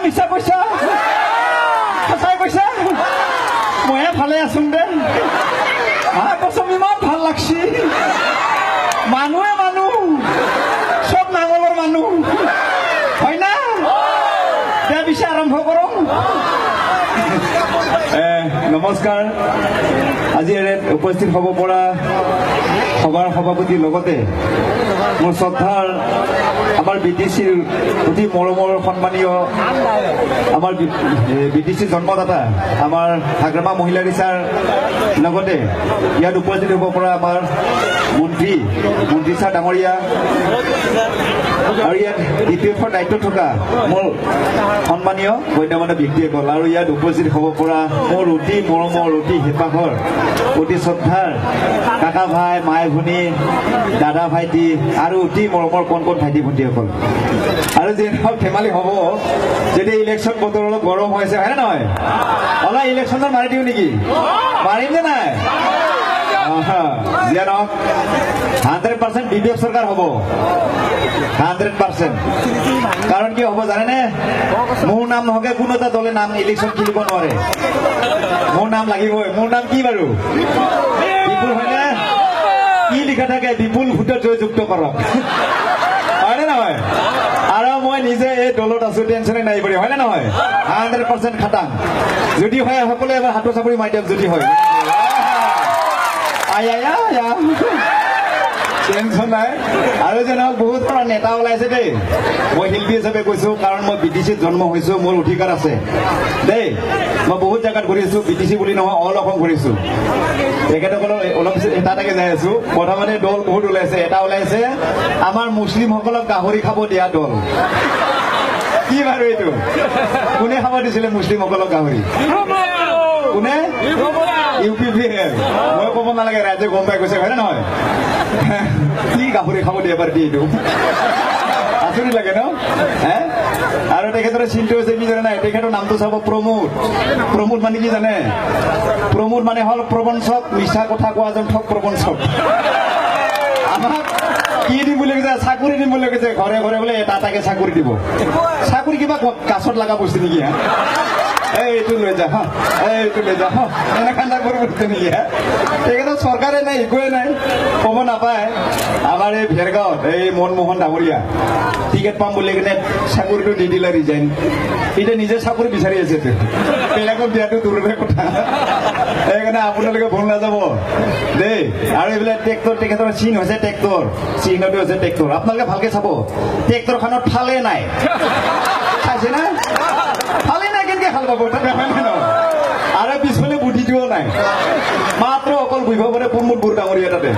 মিছা কৈছা সঁচাই কৈছা ময়ে ভালে আছো দে কচম ইমান ভাল লাগছি মানুহে মানুহ সব নাঙলৰ মানুহ হয় না দে পিছে আৰম্ভ কৰোঁ নমস্কাৰ আজি উপস্থিত হ'ব পৰা সভাৰ সভাপতিৰ লগতে মোৰ শ্ৰদ্ধাৰ আমাৰ বিটিচিৰ অতি মৰমৰ সন্মানীয় আমাৰ বিটিচিৰ জন্মদাতা আমাৰ হাগ্ৰামা মহিলা ৰিচাৰ লগতে ইয়াত উপস্থিত হ'ব পৰা আমাৰ মন্ত্ৰী ছাৰ ডাঙৰীয়া আৰু ইয়াত DPFৰ দায়িত্বত থকা মোৰ সন্মানীয় গণ্যমান্য ব্যক্তিসকল আৰু ইয়াত উপস্থিত হ'ব পৰা মোৰ অতি মৰমৰ অতি হেঁপাহৰ অতি শ্ৰদ্ধাৰ কাকা ভাই মাই ভনী দাদা ভাইটি আৰু অতি মৰমৰ কণ কণ ভাইটি ভণ্টিসকল আৰু যি নহওক ধেমালি হ'ব যদি ইলেকশ্যন বতৰ অলপ গৰম হৈ আছে হয়নে নহয় অলপ ইলেকশ্যনত মাৰি দিওঁ নেকি মাৰিম নে নাই যিয়ে নহওক 100% BPF চৰকাৰ হ'ব 100% কাৰণ কি হ'ব জানেনে মোৰ নাম নহকে কোনো এটা দলে নাম ইলেকশ্যন খেলিব নোৱাৰে মোৰ নাম লাগিবই মোৰ নাম কি বাৰু বিপুল হয়নে কি লিখা থাকে বিপুল ভোটত জয়যুক্ত কৰক হয়নে নহয় আৰু মই নিজে এই দলত আছো টেনচনে নাই পৰি হয়নে নহয় 100% খাটাং যদি হয় সকলোৱে এবাৰ হাতৰ চাপৰি মাৰি দিয়ক যদি হয় টেনচন নাই আৰু যে নহওক বহুত ধৰণৰ নেতা ওলাইছে দেই মই শিল্পী হিচাপে কৈছো কাৰণ মই BTCত জন্ম হৈছো মোৰ অধিকাৰ আছে দেই মই বহুত জেগাত ঘূৰিছো BTC বুলি নহয় অল অসম ঘূৰিছো তেখেতসকলৰ অলপ এটা এটাকে যাই আছো প্ৰথমতে দল বহুত ওলাইছে এটা ওলাইছে আমাৰ মুছলিমসকলক গাহৰি খাব দিয়া দল কি বাৰু এইটো কোনে খাব দিছিলে মুছলিমসকলক গাহৰি কোনে UPPF মই ক'ব নালাগে ৰাইজে গম পাই গৈছে হয়নে নহয় কি গাহৰি খাব দিয়ে এবাৰ দি এইটো আচৰিত লাগে ন আৰু তেখেতৰ চিন্তা হৈছে কি জানে নাই তেখেতৰ নামটো চাব প্ৰমোদ মানে কি জানে প্ৰমোদ মানে হ'ল প্ৰবঞ্চক মিছা কথা কোৱা যেন ঠগ প্ৰবঞ্চক আমাক কি দিম বুলি কৈছে চাকৰি দিম বুলি কৈছে ঘৰে ঘৰে বোলে এটা এটাকে চাকৰি দিব চাকৰি কিবা কাছত লগা বস্তু নেকি এইটো লৈ যা এইটো লৈ যা এনেকা নাগৰ বস্তু নেকি তেখেতৰ চৰকাৰে নাই একোৱে নাই ক'ব নাপায় আমাৰ এই ভেৰগাঁৱত এই মনমোহন ডাঙৰীয়া টিকেট পাম বুলি কিনে চাকৰিটো দি দিলে ৰিজাইন এতিয়া নিজে চাকৰি বিচাৰি আছে বেলেগক দিয়াটো দূৰৰে কথা সেইকাৰণে আপোনালোকে ভুল নাযাব দেই আৰু এইবিলাক ট্ৰেক্টৰ তেখেতৰ চিন হৈছে ট্ৰেক্টৰ চিহ্নটো হৈছে ট্ৰেক্টৰ আপোনালোকে ভালকে চাব ট্ৰেক্টৰখনত ফালে নাই চাইছে না ফালে নাই কেনেকে ভাল পাব আৰু পিছফালে বুদ্ধিটোও নাই মাত্ৰ অকল বহিব পাৰে প্ৰমোদ বড়ো ডাঙৰীয়া তাতে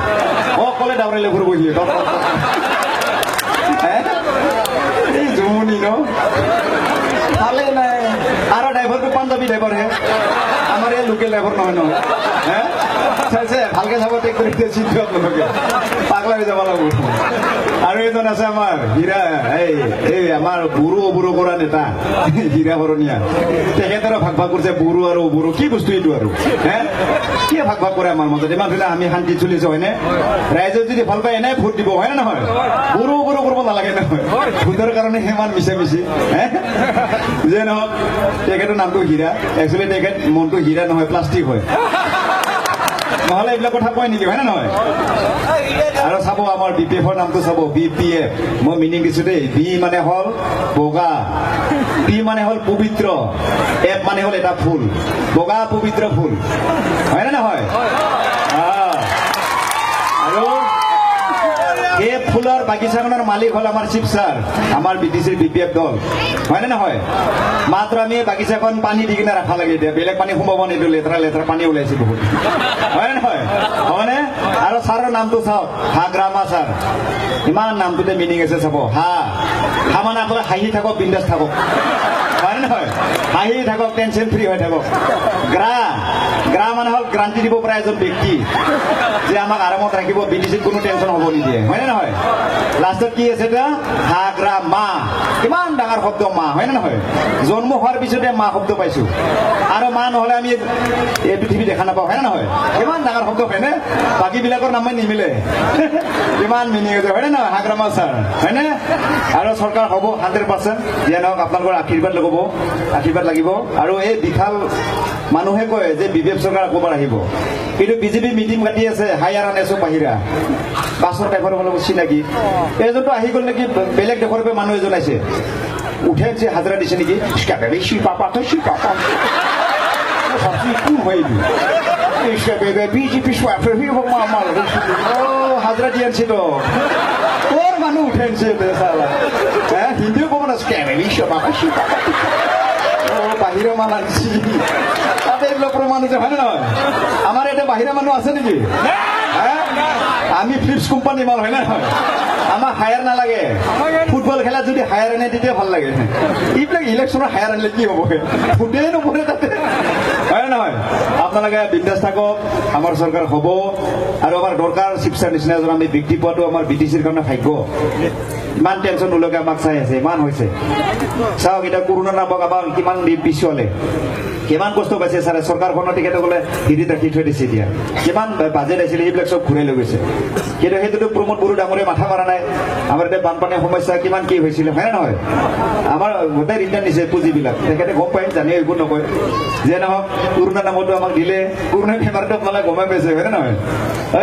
অকলে ডাঙৰীয়া ঘূৰি বহি এই জমনি ন ভালে নাই আৰু ড্ৰাইভাৰটো পাঞ্জাবী ড্ৰাইভাৰহে আমাৰ এই লোকেল ড্ৰাইভাৰ নহয় নহয় চাইছে ভালকে চাব ট্ৰেক্টৰ চিনটো আপোনালোকে পাগলা হৈ যাব লাগিব আৰু এজন আছে আমাৰ হীৰা এই আমাৰ বুঢ়ো কৰা নেতা হীৰা ভৰণীয়া তেখেতৰো ভাগ ভাগ কৰিছে বুঢ়ো আৰু বুঢ়ো কি বস্তু এইটো আৰু কি ভাগ ভাগ কৰে আমাৰ মাজত ইমান ধুনীয়া আমি শান্তি চলিছো হয়নে ৰাইজে যদি ভাল পায় এনে ভোট দিব হয় নে নহয় বুঢ়ো কৰিব নালাগে নহয় ভোটৰ কাৰণে সিমান মিছা মিছি যে নহওক তেখেতৰ নামটো হীৰা একচুৱেলি তেখেত মনটো হীৰা নহয় প্লাষ্টিক হয় নহলে এইবিলাক কথা কয় নেকি হয় নে নহয় আৰু চাব আমাৰ BPFৰ নামটো চাব BPF মই মিনিং দিছো দেই বি মানে হ'ল বগা পি মানে হ'ল পবিত্ৰ এফ মানে হ'ল এটা ফুল বগা পবিত্ৰ ফুল হয় নে নহয় আৰু এই ফুলৰ বাগিচাখনৰ মালিক হ'ল আমাৰ শিৱ ছাৰ আমাৰ BTCৰ BPF দল হয়নে নহয় মাত্ৰ আমি বাগিচাখন পানী দি কিনে ৰাখা লাগে এতিয়া বেলেগ পানী সোমাব নিদিওঁ লেতেৰা পানী ওলাইছে বহুত হয়নে নহয় হয়নে আৰু ছাৰৰ নামটো চাওক হাগ্ৰামা ছাৰ ইমান নামটোতে মিনিং আছে চাব হা মানে আপোনালোকে হাঁহি থাকক বিন্দাছ থাকক হয় নে নহয় হাঁহি থাকক টেনশ্যন ফ্ৰী হৈ থাকক গ্ৰা গ্ৰা মানে হ'ল গ্ৰান্টি দিব পৰা এজন ব্যক্তি যে আমাক আৰামত ৰাখিব, বিটিচিত কোনো টেনশ্যন হ'ব নিদিয়ে, হয়নে নহয়? লাষ্টত কি আছে এতিয়া হাগ্ৰা মা, কিমান ডাঙৰ শব্দ মা, হয়নে নহয়? জন্ম হোৱাৰ পিছতে মা শব্দ পাইছো, আৰু মা নহ'লে আমি এই পৃথিৱী দেখা নাপাওঁ, হয়নে নহয়? কিমান ডাঙৰ শব্দ হয়নে? বাকীবিলাকৰ নামে নিমিলে, কিমান মিনিং আছে, হয়নে নহয়? হাগ্ৰা মা ছাৰ, হয়নে? আৰু চৰকাৰ হ'ব 100%, যিয়ে নহওক আপোনালোকৰ আশীৰ্বাদ ল'ব, আশীৰ্বাদ লাগিব। আৰু এই বিশাল মানুহে কয় যে বিজেপি চৰকাৰ আকৌবাৰ আহিব, কিন্তু বিজেপি মিটিং পাতি আছে, হায়াৰ আনেছো বাহিৰা বাছৰ টাইপৰ অলপ চিনাকি এজনটো আহি গ'ল নেকি, বেলেগ দেশৰ পৰা মানুহ এজন আহিছে, উঠাইছে হাজিৰা দিছে নেকি, কোন হয় বিজেপি হাজিৰা দি আনছি তো তোৰ মানুহ উঠাইছে হিন্দীও ক'ব না বাহিৰৰ মানুহ আনছি তাতে এইবিলাক প্ৰমাণ আছে, হয় নে নহয়? আমাৰ এতিয়া বাহিৰা মানুহ আছে নেকি? আমি ফ্লিপছ কোম্পানী মাল, হয় নে নহয়? আমাক হায়াৰ নালাগে, ফুটবল খেলা যদি হায়াৰ আনে তেতিয়া ভাল লাগে, এইবিলাক ইলেকশ্যনৰ হায়াৰ আনিলে কি হ'ব, ফুটেই নপৰে তাতে, হয় নে নহয়? আপোনালোকে বিন্দাছ থাকক, আমাৰ চৰকাৰ হ'ব, আৰু আমাৰ দৰকাৰ চিপছাৰ নিচিনা এজন আমি ব্যক্তি পোৱাটো আমাৰ বিটিচিৰ কাৰণে ভাগ্য। ইমান টেনশ্যন নোলোৱাকৈ আমাক চাই আছে, ইমান হৈছে চাওক, এতিয়া কৰোণা নামক আমাৰ কিমান পিছুৱালে, কিমান কষ্ট পাইছে ছাৰে, চৰকাৰখনৰ তেখেতসকলে হিৰিত ৰাখি থৈ দিছে, এতিয়া কিমান বাজেট আহিছিলে সেইবিলাক চব ঘূৰাই লৈ গৈছে, কিন্তু সেইটোতো প্ৰমোদ বড়ো ডাঙৰে মাথা মাৰা নাই। আমাৰ এতিয়া বানপানীৰ সমস্যা কিমান কি হৈছিলে, হয় নে নহয়? আমাৰ গোটেই ৰিটাৰ্ণ দিছে পুঁজিবিলাক, তেখেতে গম পায়, জানিও একো নকয়। যে নহওক কৰোণা নামতো আমাক দিলে, কৰোণা বেমাৰটো আপোনালোকে গমাই পাইছে, হয় নে নহয়?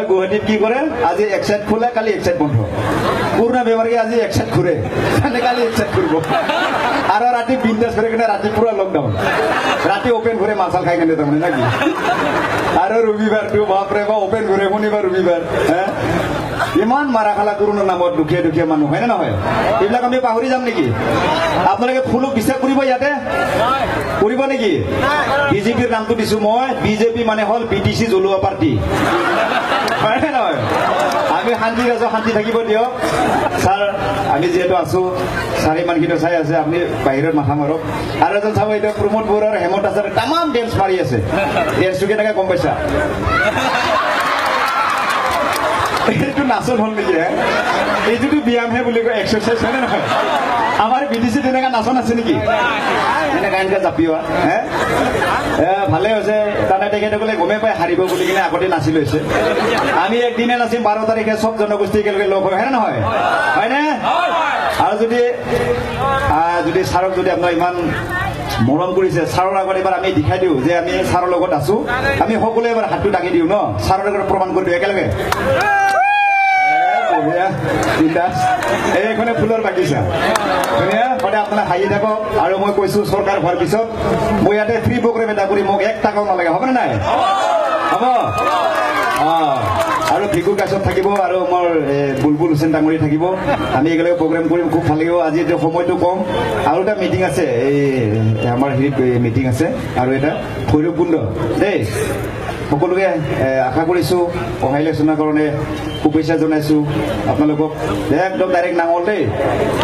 গুৱাহাটীত কি কৰে, আজি এক চাইড খোলে, কালি এক চাইড বন্ধ, কৰোণা বেমাৰী আজি এক চাইড ঘূৰে, কালি এক চাইড ঘূৰিব, আৰু ৰাতি বিন্দাছ কৰি কিনে ৰাতি পুৰা লকডাউন, ৰাতি ওপেন ঘূৰে মাছাল খাই কিনে, তাৰমানে নাকি? আৰু ৰবিবাৰটো বাপৰে বা ওপেন ঘূৰে, শনিবাৰ ৰবিবাৰ, ইমান মাৰা খালা কৰোণাৰ নামত দুখীয়া দুখীয়া মানুহ, হয় নে নহয়? এইবিলাক আমি পাহৰি যাম নেকি? আপোনালোকে ফুলক বিশ্বাস কৰিব ইয়াতে, কৰিব নেকি? বিজেপিৰ নামটো দিছো মই, বিজেপি মানে হ'ল বিটিচি জ্বলোৱা পাৰ্টি, হয় নে নহয়? আমি শান্তি আছো, শান্তি থাকিব দিয়ক ছাৰ, আমি যিহেতু আছো, ছাৰ ইমানখিনি চাই আছে, আপুনি বাহিৰত মাথা মাৰক। আৰু এজন চাব, এতিয়া প্ৰমোদ বড়ো আৰু হেমন্ত ছাৰে তামাম ডেন্স মাৰি আছে, ডেন্সটো কেনেকে গম পাইছা? এইটো নাচন হ'ল নেকি? এইটোতো ব্যায়ামহে বুলি কয়, এক্সাৰচাইজ, হয় নে নহয়? আমাৰ বিটিচি তেনেকা নাচন আছে নেকি? এনেকা এনেকে জাপিওৱা, ভালে হৈছে, তাৰমানে তেখেতসকলে গমেই পাই হাৰিব বুলি কিনে আগতে নাচি লৈছে। আমি একদিনে নাচিম 12 তাৰিখে চব জনগোষ্ঠী একেলগে লগ হয়, হয়নে নহয়? হয়নে? আৰু যদি ছাৰক যদি আপোনাৰ ইমান মৰম কৰিছে, ছাৰৰ আগত এবাৰ আমি দেখাই দিওঁ যে আমি ছাৰৰ লগত আছো, আমি সকলোৱে এবাৰ হাতটো দাঙি দিওঁ ন, ছাৰৰ লগত প্ৰমাণ কৰি দিওঁ একেলগে। এইখনে ফুলৰ বাগিচা, ধুনীয়া, সদায় আপোনাক হাঁহি থাকক। আৰু মই কৈছো চৰকাৰ হোৱাৰ পিছত মই ইয়াতে ফ্ৰী প্ৰগ্ৰেম এটা কৰি, মোক 1 টকাও নালাগে, হ'ব নে নাই? হ'ব। আৰু ভিগু কাছত থাকিব, আৰু মোৰ বুলবুল হুছেইন ডাঙৰী থাকিব, আমি একেলগে প্ৰগ্ৰেম কৰিম, খুব ভাল লাগিব। আজি এতিয়া সময়টো কম, আৰু এটা মিটিং আছে, এই আমাৰ হেৰিত মিটিং আছে, আৰু এটা ভৈৰৱকুণ্ড দেই। সকলোকে আশা কৰিছোঁ অহা ইলেকশ্যনৰ কাৰণে শুভেচ্ছা জনাইছোঁ আপোনালোকক। একদম ডাইৰেক্ট নাঙল দেই,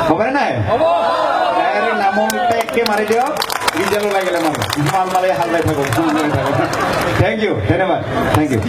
হ'বনে নাই? ডাইৰেক্ট নামল টেককে মাৰি দিয়ক, ৰিজাল্ট লাগিলে মাল মালে হাল বাই থাকক। থেংক ইউ, ধন্যবাদ, থেংক ইউ।